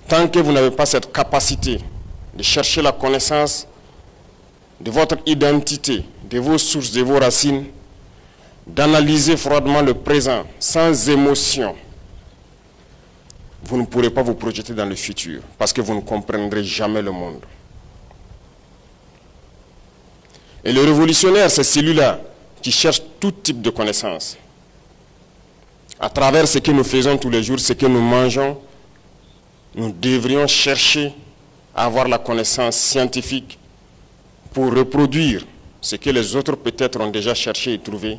Tant que vous n'avez pas cette capacité de chercher la connaissance de votre identité, de vos sources, de vos racines, d'analyser froidement le présent, sans émotion, vous ne pourrez pas vous projeter dans le futur, parce que vous ne comprendrez jamais le monde. Et le révolutionnaire, c'est celui-là qui cherche tout type de connaissances. À travers ce que nous faisons tous les jours, ce que nous mangeons, nous devrions chercher à avoir la connaissance scientifique pour reproduire ce que les autres peut-être ont déjà cherché et trouvé,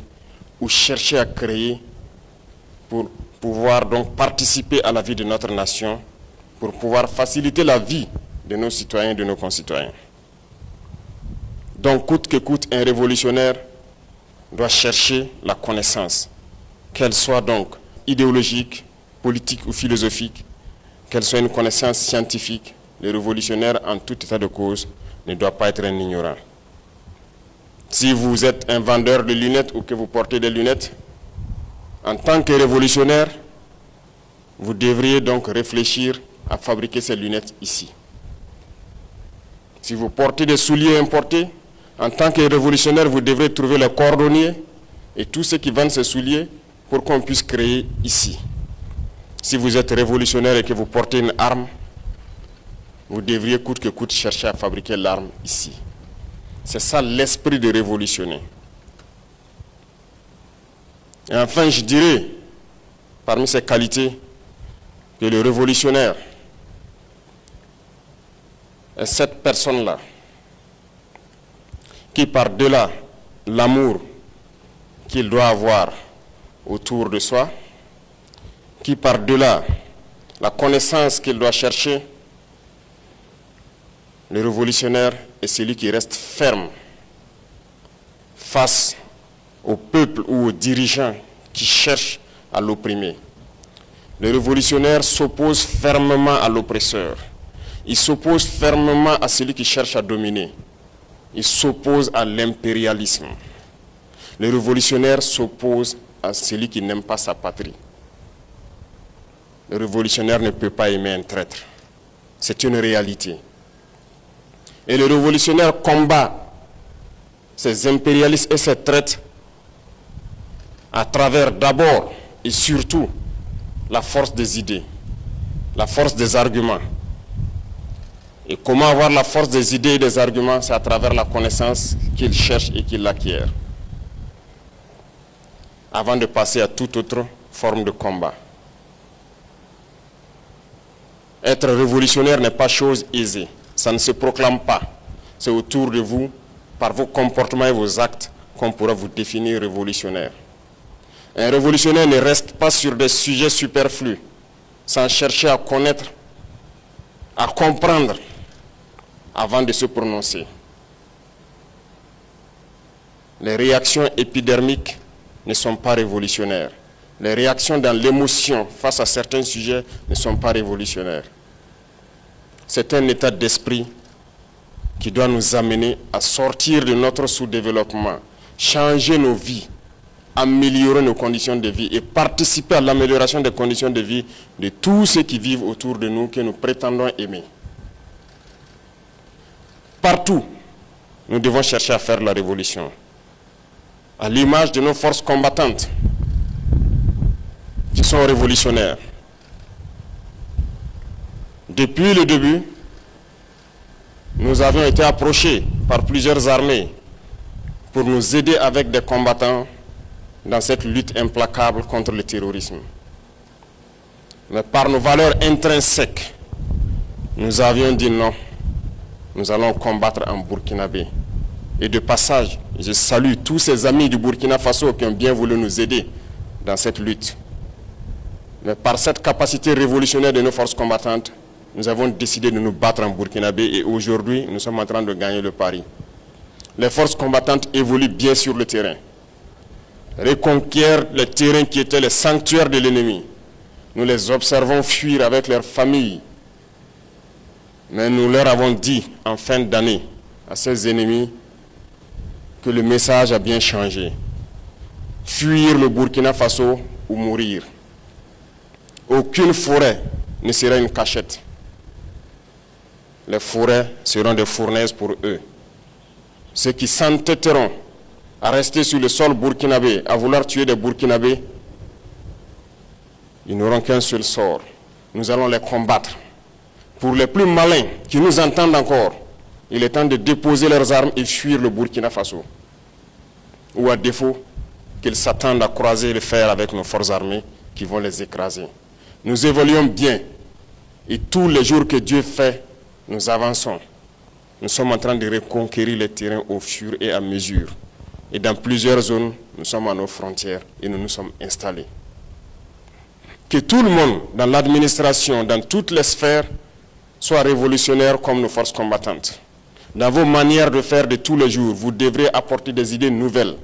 ou chercher à créer pour pouvoir donc participer à la vie de notre nation, pour pouvoir faciliter la vie de nos citoyens et de nos concitoyens. Donc, coûte que coûte, un révolutionnaire doit chercher la connaissance, qu'elle soit donc idéologique, politique ou philosophique, qu'elle soit une connaissance scientifique. Le révolutionnaire, en tout état de cause, ne doit pas être un ignorant. Si vous êtes un vendeur de lunettes ou que vous portez des lunettes, en tant que révolutionnaire, vous devriez donc réfléchir à fabriquer ces lunettes ici. Si vous portez des souliers importés, en tant que révolutionnaire, vous devrez trouver les cordonniers et tous ceux qui vendent ces souliers pour qu'on puisse créer ici. Si vous êtes révolutionnaire et que vous portez une arme, vous devriez coûte que coûte chercher à fabriquer l'arme ici. C'est ça l'esprit de révolutionner. Et enfin, je dirais, parmi ces qualités, que le révolutionnaire est cette personne-là qui, par-delà l'amour qu'il doit avoir autour de soi, qui, par-delà la connaissance qu'il doit chercher, le révolutionnaire est celui qui reste ferme face au peuple ou aux dirigeants qui cherchent à l'opprimer. Le révolutionnaire s'oppose fermement à l'oppresseur. Il s'oppose fermement à celui qui cherche à dominer. Il s'oppose à l'impérialisme. Le révolutionnaire s'oppose à celui qui n'aime pas sa patrie. Le révolutionnaire ne peut pas aimer un traître. C'est une réalité. Et le révolutionnaire combat ces impérialistes et ces traîtres à travers d'abord et surtout la force des idées, la force des arguments. Et comment avoir la force des idées et des arguments? C'est à travers la connaissance qu'il cherche et qu'il acquiert, avant de passer à toute autre forme de combat. Être révolutionnaire n'est pas chose aisée. Ça ne se proclame pas. C'est autour de vous, par vos comportements et vos actes, qu'on pourra vous définir révolutionnaire. Un révolutionnaire ne reste pas sur des sujets superflus, sans chercher à connaître, à comprendre, avant de se prononcer. Les réactions épidermiques ne sont pas révolutionnaires. Les réactions dans l'émotion face à certains sujets ne sont pas révolutionnaires. C'est un état d'esprit qui doit nous amener à sortir de notre sous-développement, changer nos vies, améliorer nos conditions de vie et participer à l'amélioration des conditions de vie de tous ceux qui vivent autour de nous, que nous prétendons aimer. Partout, nous devons chercher à faire la révolution. À l'image de nos forces combattantes, qui sont révolutionnaires. Depuis le début, nous avions été approchés par plusieurs armées pour nous aider avec des combattants dans cette lutte implacable contre le terrorisme. Mais par nos valeurs intrinsèques, nous avions dit non, nous allons combattre en burkinabé. Et de passage, je salue tous ces amis du Burkina Faso qui ont bien voulu nous aider dans cette lutte. Mais par cette capacité révolutionnaire de nos forces combattantes, nous avons décidé de nous battre en burkinabé et aujourd'hui, nous sommes en train de gagner le pari. Les forces combattantes évoluent bien sur le terrain, reconquièrent les terrains qui étaient les sanctuaires de l'ennemi. Nous les observons fuir avec leurs familles. Mais nous leur avons dit en fin d'année à ces ennemis que le message a bien changé. Fuir le Burkina Faso ou mourir. Aucune forêt ne sera une cachette. les forêts seront des fournaises pour eux. Ceux qui s'entêteront à rester sur le sol burkinabé, à vouloir tuer des Burkinabés, ils n'auront qu'un seul sort. Nous allons les combattre. Pour les plus malins qui nous entendent encore, il est temps de déposer leurs armes et fuir le Burkina Faso. Ou à défaut, qu'ils s'attendent à croiser le fer avec nos forces armées qui vont les écraser. Nous évoluons bien et tous les jours que Dieu fait, nous avançons. Nous sommes en train de reconquérir les terrains au fur et à mesure. Et dans plusieurs zones, nous sommes à nos frontières et nous nous sommes installés. Que tout le monde, dans l'administration, dans toutes les sphères, soit révolutionnaire comme nos forces combattantes. Dans vos manières de faire de tous les jours, vous devrez apporter des idées nouvelles.